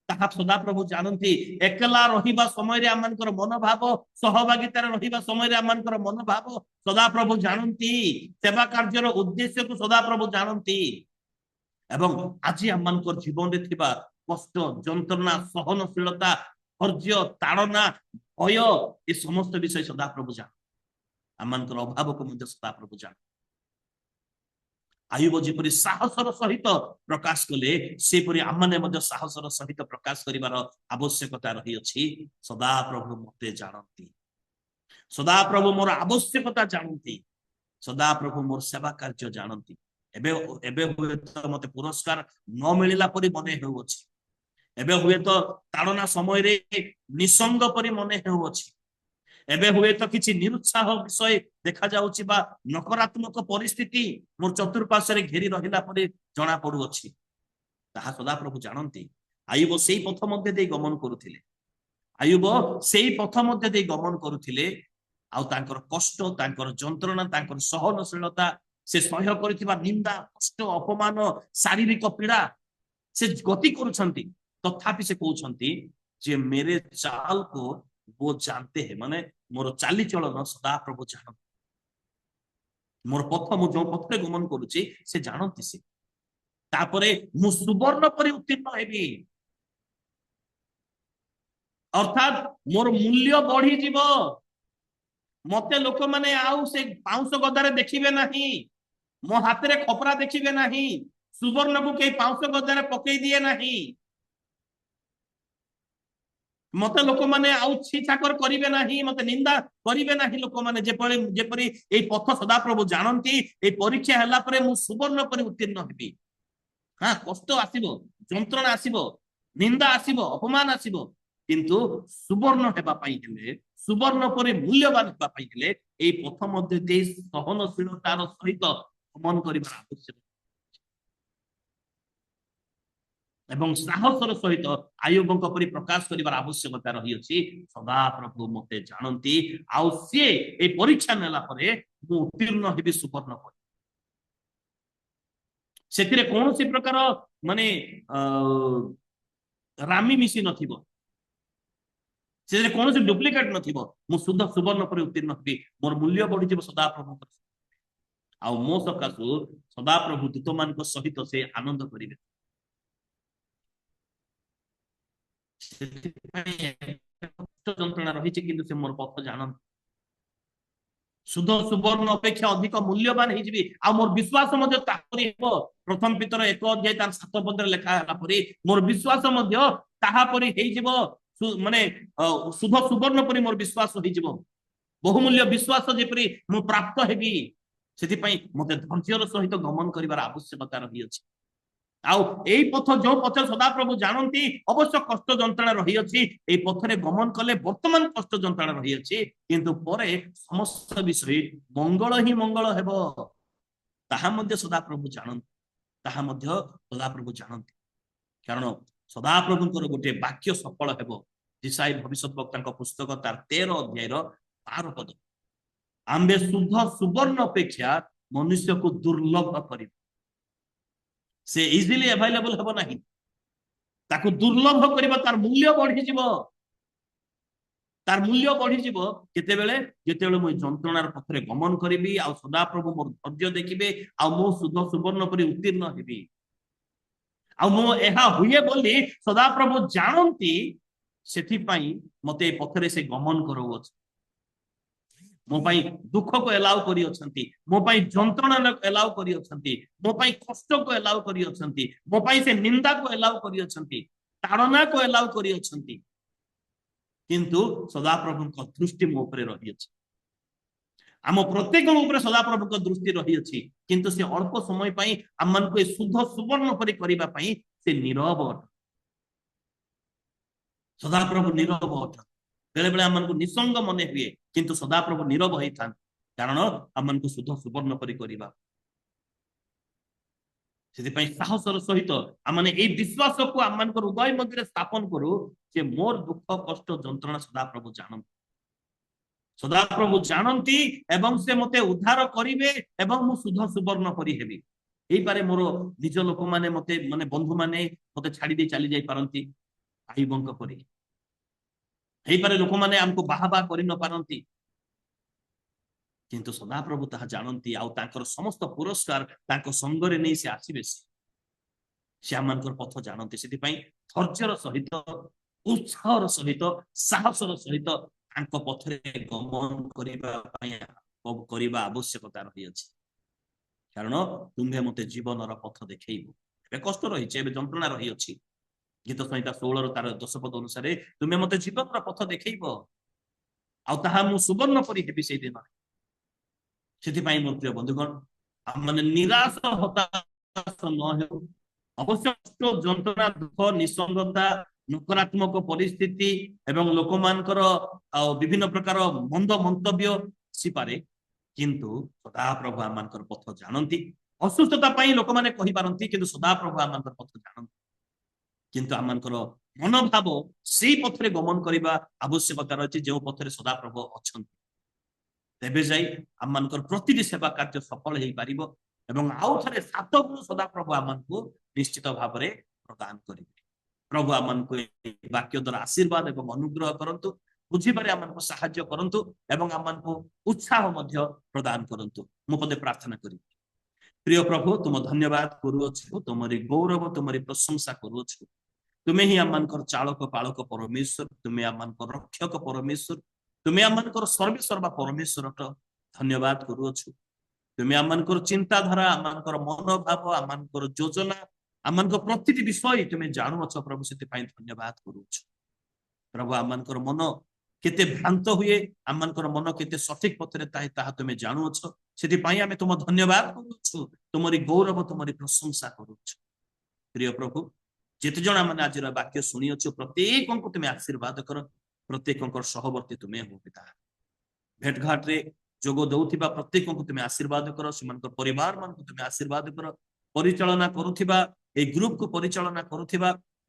ତାହା ସଦାପ୍ରଭୁ ଜାଣନ୍ତି। ଏକଲା ରହିବା ସମୟରେ ଆମମାନଙ୍କର ମନୋଭାବ, ସହଭାଗିତାରେ ରହିବା ସମୟରେ ଆମମାନଙ୍କର ମନୋଭାବ ସଦାପ୍ରଭୁ ଜାଣନ୍ତି। ସେବା କାର୍ଯ୍ୟର ଉଦ୍ଦେଶ୍ୟକୁ ସଦାପ୍ରଭୁ ଜାଣନ୍ତି। ଏବଂ ଆଜି ଆମମାନଙ୍କର ଜୀବନରେ ଥିବା କଷ୍ଟ, ଯନ୍ତ୍ରଣା, ସହନଶୀଳତା, ଧୈର୍ଯ୍ୟ, ତାଡ଼ନା, ଭୟ, ଏ ସମସ୍ତ ବିଷୟ ସଦାପ୍ରଭୁ ଜାଣନ୍ତି। ଆମମାନଙ୍କର ଅଭାବକୁ ମଧ୍ୟ ସଦାପ୍ରଭୁ ଜାଣନ୍ତି। ଆୟୁବ ଯେପରି ସାହସର ସହିତ ପ୍ରକାଶ କଲେ, ସେପରି ଆମମାନେ ମଧ୍ୟ ସାହସର ସହିତ ପ୍ରକାଶ କରିବାର ଆବଶ୍ୟକତା ରହିଅଛି। ସଦାପ୍ରଭୁ ମୋତେ ଜାଣନ୍ତି, ସଦାପ୍ରଭୁ ମୋର ଆବଶ୍ୟକତା ଜାଣନ୍ତି, ସଦାପ୍ରଭୁ ମୋର ସେବା କାର୍ଯ୍ୟ ଜାଣନ୍ତି। ଏବେ ଏବେ ହୁଏତ ମତେ ପୁରସ୍କାର ନ ମିଳିଲା ପରି ମନେ ହେଉଅଛି, ଏବେ ହୁଏତ ତାଡ଼ନା ସମୟରେ ନିସଙ୍ଗ ପରି ମନେ ହେଉଅଛି, ଏବେ ହୁଏତ କିଛି ନିରୁତ୍ସାହ ବିଷୟ ଦେଖାଯାଉଛି ବା ନକାରାତ୍ମକ ପରିସ୍ଥିତି ମୋର ଚତୁଃପାର୍ଶ୍ୱରେ ଘେରି ରହିଲା ପରି ଜଣା ପଡୁଅଛି, ତାହା ସଦାପ୍ରଭୁ ଜାଣନ୍ତି। ଆୟୁବ ସେଇ ପଥ ମଧ୍ୟ ଦେଇ ଗମନ କରୁଥିଲେ, ଆୟୁବ ସେଇ ପଥ ମଧ୍ୟ ଦେଇ ଗମନ କରୁଥିଲେ। ଆଉ ତାଙ୍କର କଷ୍ଟ, ତାଙ୍କର ଯନ୍ତ୍ରଣା, ତାଙ୍କର ସହନଶୀଳତା, ସେ ସହ୍ୟ କରିଥିବା ନିନ୍ଦା, କଷ୍ଟ, ଅପମାନ, ଶାରୀରିକ ପୀଡା ସେ ଗତି କରୁଛନ୍ତି, ତଥାପି ସେ କହୁଛନ୍ତି ଯେ ମେରେ ଚାଲ को वो जानते हैं, ମାନେ ମୋର ଚାଲିଚଳନ ସଦାପ୍ରଭୁ ଜାଣନ୍ତି, ମୋର ପଥ, ମୁଁ ଯୋଉ ପଥରେ ଗମନ କରୁଛି ସେ ଜାଣନ୍ତି। ସେ ତାପରେ ମୁଁ ସୁବର୍ଣ୍ଣ ପରି ଉତ୍ତୀର୍ଣ୍ଣ ହେବି, ଅର୍ଥାତ୍ ମୋର ମୂଲ୍ୟ ବଢିଯିବ। ମତେ ଲୋକମାନେ ଆଉ ସେ ପାଉଁଶ ଗଦାରେ ଦେଖିବେ ନାହିଁ, ମୋ ହାତରେ ଖପରା ଦେଖିବେ ନାହିଁ, ସୁବର୍ଣ୍ଣକୁ କେହି ପାଉଁଶ ଗଦାରେ ପକେଇ ଦିଏ ନାହିଁ, ମତେ ଲୋକମାନେ ଆଉ ଛି ଛାକର କରିବେ ନାହିଁ, ମତେ ନିନ୍ଦା କରିବେ ନାହିଁ ଲୋକମାନେ। ଯେପରି ଏଇ ପଥ ସଦାପ୍ରଭୁ ଜାଣନ୍ତି, ଏଇ ପରୀକ୍ଷା ହେଲା ପରେ ମୁଁ ସୁବର୍ଣ୍ଣ ପରି ଉତ୍ତୀର୍ଣ୍ଣ ହେବି। ହଁ, କଷ୍ଟ ଆସିବ, ଯନ୍ତ୍ରଣା ଆସିବ, ନିନ୍ଦା ଆସିବ, ଅପମାନ ଆସିବ, କିନ୍ତୁ ସୁବର୍ଣ୍ଣ ହେବା ପାଇଁ ହେଲେ, ସୁବର୍ଣ୍ଣ ପରି ମୂଲ୍ୟବାନ ହେବା ପାଇଁ ହେଲେ ଏଇ ପଥ ମଧ୍ୟ ଦେଇ ସହନଶୀଳତାର ସହିତ ଗମନ କରିବାର ଆବଶ୍ୟକ ଏବଂ ସାହସର ସହିତ ଆୟୁବଙ୍କ ପରି ପ୍ରକାଶ କରିବାର ଆବଶ୍ୟକତା ରହିଅଛି। ସଦାପ୍ରଭୁ ମୋତେ ଜାଣନ୍ତି, ଆଉ ସିଏ ଏଇ ପରୀକ୍ଷା ନେଲା ପରେ ମୁଁ ଉତ୍ତୀର୍ଣ୍ଣ ହେବି ସୁବର୍ଣ୍ଣ ପରି। ସେଥିରେ କୌଣସି ପ୍ରକାର ମାନେ ରାମି ମିଶି ନଥିବ, ସେଥିରେ କୌଣସି ଡୁପ୍ଲିକେଟ ନଥିବ। ମୁଁ ଶୁଦ୍ଧ ସୁବର୍ଣ୍ଣ ପରି ଉତ୍ତୀର୍ଣ୍ଣ ହେବି, ମୋର ମୂଲ୍ୟ ବଢିଯିବ ସଦାପ୍ରଭୁଙ୍କର। ଆଉ ମୋ ସକାଶୁ ସଦାପ୍ରଭୁ ଦୂତମାନଙ୍କ ସହିତ ସେ ଆନନ୍ଦ କରିବେ। ସେଥିପାଇଁ କଷ୍ଟ ଯନ୍ତ୍ରଣା ରହିଛି, କିନ୍ତୁ ସେ ମୋର ପଥ ଜାଣନ୍ତି। ଶୁଦ୍ଧ ସୁବର୍ଣ୍ଣ ଅପେକ୍ଷା ଅଧିକ ମୂଲ୍ୟବାନ ହେଇଯିବି, ଆଉ ମୋର ବିଶ୍ୱାସ ମଧ୍ୟ ତାହାପରି ହେବ। ପ୍ରଥମ ପିତର 1 ଅଧ୍ୟାୟ 7 ପଦରେ ଲେଖା ହେଲା ପରି ମୋର ବିଶ୍ୱାସ ମଧ୍ୟ ତାହାପରି ହେଇଯିବ। ମାନେ ଶୁଦ୍ଧ ସୁବର୍ଣ୍ଣ ପରି ମୋର ବିଶ୍ୱାସ ହେଇଯିବ। ବହୁମୂଲ୍ୟ ବିଶ୍ୱାସ ଯେପରି ମୁଁ ପ୍ରାପ୍ତ ହେବି, ସେଥିପାଇଁ ମତେ ଧୈର୍ଯ୍ୟର ସହିତ ଗମନ କରିବାର ଆବଶ୍ୟକତା ରହିଅଛି। ଆଉ ଏଇ ପଥ, ଯୋଉ ପଥ ସଦାପ୍ରଭୁ ଜାଣନ୍ତି, ଅବଶ୍ୟ କଷ୍ଟ ଯନ୍ତ୍ରଣା ରହିଅଛି। ଏଇ ପଥରେ ଗମନ କଲେ ବର୍ତ୍ତମାନ କଷ୍ଟ ଯନ୍ତ୍ରଣା ରହିଅଛି, କିନ୍ତୁ ପରେ ସମସ୍ତ ବିଷୟ ମଙ୍ଗଳ ହିଁ ମଙ୍ଗଳ ହେବ, ତାହା ମଧ୍ୟ ସଦାପ୍ରଭୁ ଜାଣନ୍ତି। ତାହା ମଧ୍ୟ ସଦାପ୍ରଭୁ ଜାଣନ୍ତି। କାରଣ ସଦାପ୍ରଭୁଙ୍କର ଗୋଟେ ବାକ୍ୟ ସଫଳ ହେବ। ଯିଶାଇ ଭବିଷ୍ୟତ ବକ୍ତାଙ୍କ ପୁସ୍ତକ ତାର 13 ଅଧ୍ୟାୟର 12 ପଦ, ଆମ୍ଭେ ଶୁଦ୍ଧ ସୁବର୍ଣ୍ଣ ଅପେକ୍ଷା ମନୁଷ୍ୟକୁ ଦୁର୍ଲଭ କରିବ। ସେ ଇଜିଲି ଆଭେଲେବଲ ହେବ ନାହିଁ, ତାକୁ ଦୁର୍ଲଭ କରିବା, ତାର ମୂଲ୍ୟ ବଢିଯିବ। ତାର ମୂଲ୍ୟ ବଢିଯିବ କେତେବେଳେ? ଯେତେବେଳେ ମୁଁ ଯନ୍ତ୍ରଣାର ପଥରେ ଗମନ କରିବି, ଆଉ ସଦାପ୍ରଭୁ ମୋର ଧୈର୍ଯ୍ୟ ଦେଖିବେ, ଆଉ ମୁଁ ଶୁଦ୍ଧ ସୁବର୍ଣ୍ଣ ପରି ଉତ୍ତୀର୍ଣ୍ଣ ହେବି। ଆଉ ମୁଁ ଏହା ହୁଏ ବୋଲି ସଦାପ୍ରଭୁ ଜାଣନ୍ତି, ସେଥିପାଇଁ ମତେ ଏ ପଥରେ ସେ ଗମନ କରୁଅଛି। ମୋ ପାଇଁ ଦୁଃଖକୁ ଏଲାଉ କରିଅଛନ୍ତି, ମୋ ପାଇଁ ଯନ୍ତ୍ରଣା ଏଲାଉ କରିଅଛନ୍ତି, ମୋ ପାଇଁ କଷ୍ଟକୁ ଏଲାଉ କରିଅଛନ୍ତି, ମୋ ପାଇଁ ସେ ନିନ୍ଦାକୁ ଏଲାଉ କରିଅଛନ୍ତି, ତାଡ଼ନାକୁ ଏଲାଉ କରିଅଛନ୍ତି। କିନ୍ତୁ ସଦାପ୍ରଭୁଙ୍କ ଦୃଷ୍ଟି ମୋ ଉପରେ ରହିଅଛି। ଆମ ପ୍ରତ୍ୟେକଙ୍କ ଉପରେ ସଦାପ୍ରଭୁଙ୍କ ଦୃଷ୍ଟି ରହିଅଛି, କିନ୍ତୁ ସେ ଅଳ୍ପ ସମୟ ପାଇଁ ଆମମାନଙ୍କୁ ଏ ଶୁଦ୍ଧ ସୁବର୍ଣ୍ଣ ପରି କରିବା ପାଇଁ ସେ ନୀରବ ଅଟନ୍ତି। ସଦାପ୍ରଭୁ ନୀରବ ଅଟନ୍ତି। ବେଳେ ବେଳେ ଆମମାନଙ୍କୁ ନିସଙ୍ଗ ମନେ ହୁଏ, କିନ୍ତୁ ସଦାପ୍ରଭୁ ନୀରବ ହେଇଥାନ୍ତି, କାରଣ ଆମମାନଙ୍କୁ ଶୁଦ୍ଧ ସୁବର୍ଣ୍ଣ ପରି କରିବା। ସେଥିପାଇଁ ସାହସର ସହିତ ଆମେ ଏଇ ବିଶ୍ୱାସକୁ ଆମମାନଙ୍କ ହୃଦୟ ମଧ୍ୟରେ ସ୍ଥାପନ କରୁ ଯେ ମୋର ଦୁଃଖ କଷ୍ଟ ଯନ୍ତ୍ରଣା ସଦାପ୍ରଭୁ ଜାଣନ୍ତି। ସଦାପ୍ରଭୁ ଜାଣନ୍ତି ଏବଂ ସେ ମତେ ଉଦ୍ଧାର କରିବେ, ଏବଂ ମୁଁ ଶୁଦ୍ଧ ସୁବର୍ଣ୍ଣ ପରି ହେବି। ହେଇପାରେ ମୋର ନିଜ ଲୋକମାନେ ମତେ, ମାନେ ବନ୍ଧୁମାନେ ମତେ ଛାଡି ଦେଇ ଚାଲି ଯାଇ ପାରନ୍ତି ଆଇବଙ୍କ ପରି। ହେଇପାରେ ଲୋକମାନେ ଆମକୁ ବାହା ବାହା କରି ନ ପାରନ୍ତି, କିନ୍ତୁ ସଦାପ୍ରଭୁ ତାହା ଜାଣନ୍ତି, ଆଉ ତାଙ୍କର ସମସ୍ତ ପୁରସ୍କାର ତାଙ୍କ ସଙ୍ଗରେ ନେଇ ସେ ଆସିବେ। ସେ ଆମମାନଙ୍କର ପଥ ଜାଣନ୍ତି। ସେଥିପାଇଁ ଧୈର୍ଯ୍ୟର ସହିତ, ଉତ୍ସାହର ସହିତ, ସାହସର ସହିତ ତାଙ୍କ ପଥରେ ଗମନ କରିବା ଆବଶ୍ୟକତା ରହିଅଛି। କାରଣ ତୁମେ ମତେ ଜୀବନର ପଥ ଦେଖେଇବ। ଏବେ କଷ୍ଟ ରହିଛି, ଏବେ ଯନ୍ତ୍ରଣା ରହିଅଛି। ଗୀତ ସଂହିତା 16 ତାର 10 ପଦ ଅନୁସାରେ ତୁମେ ମତେ ଜୀବନର ପଥ ଦେଖେଇବ, ଆଉ ତାହା ମୁଁ ସୁବର୍ଣ୍ଣ ପରି ହେବି ସେଇ ଦିନ। ସେଥିପାଇଁ ମୋର ପ୍ରିୟ ବନ୍ଧୁଗଣ, ଆମମାନେ ନିରାଶ ହତାଶ ନ ହେଉ। ଅବଶ୍ୟ କଷ୍ଟ ଯନ୍ତ୍ରଣା ଦୁଃଖ ନିସଙ୍ଗତା ନକାରାତ୍ମକ ପରିସ୍ଥିତି ଏବଂ ଲୋକମାନଙ୍କର ଆଉ ବିଭିନ୍ନ ପ୍ରକାର ମନ୍ଦ ମନ୍ତବ୍ୟ ଆସିପାରେ, କିନ୍ତୁ ସଦାପ୍ରଭୁ ଆମମାନଙ୍କର ପଥ ଜାଣନ୍ତି। ଅସୁସ୍ଥତା ପାଇଁ ଲୋକମାନେ କହିପାରନ୍ତି, କିନ୍ତୁ ସଦାପ୍ରଭୁ ଆମମାନଙ୍କର ପଥ ଜାଣନ୍ତି। କିନ୍ତୁ ଆମମାନଙ୍କର ମନୋଭାବ ସେଇ ପଥରେ ଗମନ କରିବା ଆବଶ୍ୟକତା ରହିଛି ଯେଉଁ ପଥରେ ସଦାପ୍ରଭୁ ଅଛନ୍ତି। ତେବେ ଯାଇ ଆମମାନଙ୍କର ପ୍ରତିଟି ସେବା କାର୍ଯ୍ୟ ସଫଳ ହେଇପାରିବ, ଏବଂ ଆଉ ଥରେ 7 ଗୁଣ ସଦାପ୍ରଭୁ ଆମମାନଙ୍କୁ ନିଶ୍ଚିତ ଭାବରେ ପ୍ରଦାନ କରିବେ। ପ୍ରଭୁ ଆମମାନଙ୍କୁ ଏହି ବାକ୍ୟ ଦ୍ୱାରା ଆଶୀର୍ବାଦ ଏବଂ ଅନୁଗ୍ରହ କରନ୍ତୁ, ବୁଝିବାରେ ଆମମାନଙ୍କୁ ସାହାଯ୍ୟ କରନ୍ତୁ, ଏବଂ ଆମମାନଙ୍କୁ ଉତ୍ସାହ ମଧ୍ୟ ପ୍ରଦାନ କରନ୍ତୁ। ମୁଁ ପଦେ ପ୍ରାର୍ଥନା କରିବି। ପ୍ରିୟ ପ୍ରଭୁ, ତୁମ ଧନ୍ୟବାଦ କରୁଅଛୁ, ତୁମରି ଗୌରବ, ତୁମରି ପ୍ରଶଂସା କରୁଅଛୁ। ତୁମେ ହିଁ ଆମମାନଙ୍କର ଚାଳକ ପାଳକ ପରମେଶ୍ୱର, ତୁମେ ଆମମାନଙ୍କର ରକ୍ଷକ ପରମେଶ୍ୱର, ତୁମେ ଆମମାନଙ୍କର ସର୍ବେସର୍ବା ପରମେଶ୍ୱର ଅଟ। ଧନ୍ୟବାଦ କରୁଅଛୁ। ତୁମେ ଆମମାନଙ୍କର ଚିନ୍ତାଧାରା, ଆମମାନଙ୍କର ମନୋଭାବ, ଆମମାନଙ୍କର ଯୋଜନା, ଆମମାନଙ୍କ ପ୍ରତିଟି ବିଷୟ ତୁମେ ଜାଣୁଅଛ ପ୍ରଭୁ, ସେଥିପାଇଁ ଧନ୍ୟବାଦ କରୁଅଛୁ। ପ୍ରଭୁ, ଆମମାନଙ୍କର ମନ କେତେ ଭ୍ରାନ୍ତ ହୁଏ, ଆମମାନଙ୍କର ମନ କେତେ ସଠିକ ପଥରେ ଥାଏ, ତାହା ତୁମେ ଜାଣୁଅଛ। ସେଥିପାଇଁ ଆମେ ତୁମ ଧନ୍ୟବାଦ କରୁଅଛୁ, ତୁମରି ଗୌରବ, ତୁମରି ପ୍ରଶଂସା କରୁଅଛୁ। ପ୍ରିୟ ପ୍ରଭୁ, ଯେତେ ଜଣ ମାନେ ଆଜିର ବାକ୍ୟ ଶୁଣିଅଛୁ, ପ୍ରତ୍ୟେକଙ୍କୁ ତୁମେ ଆଶୀର୍ବାଦ କର, ପ୍ରତ୍ୟେକଙ୍କର ସହବର୍ତ୍ତୀ ତୁମେ ହଉ ପିତା। ଭେଟଘାଟରେ ଯୋଗ ଦେଉଥିବା ପ୍ରତ୍ୟେକଙ୍କୁ ତୁମେ ଆଶୀର୍ବାଦ କର, ସେମାନଙ୍କ ପରିବାର ମାନଙ୍କୁ ତୁମେ ଆଶୀର୍ବାଦ କର। ପରିଚାଳନା କରୁଥିବା এই ଗ୍ରୁପକୁ ପରିଚାଳନା କରୁଥିବା,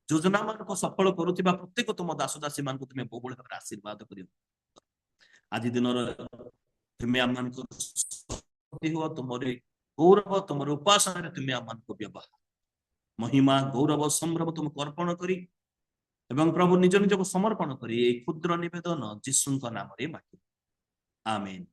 ଯୋଜନା ମାନଙ୍କୁ ସଫଳ କରୁଥିବା ପ୍ରତ୍ୟେକ ତୁମ ଦାସ ଦାସୀ ମାନଙ୍କୁ ତୁମେ ବହୁଳ ଭାବରେ ଆଶୀର୍ବାଦ କରିବ। ଆଜି ଦିନର ତୁମେ ଆମମାନଙ୍କୁ ତୁମରି गौरव तुम उपासना तुम्हें आम व्यवहार महिमा गौरव संभ्रम तुमको अर्पण करी एवं प्रभु निज निज को समर्पण करी क्षुद्र निवेदन जीशु नाम मांगी आमेन।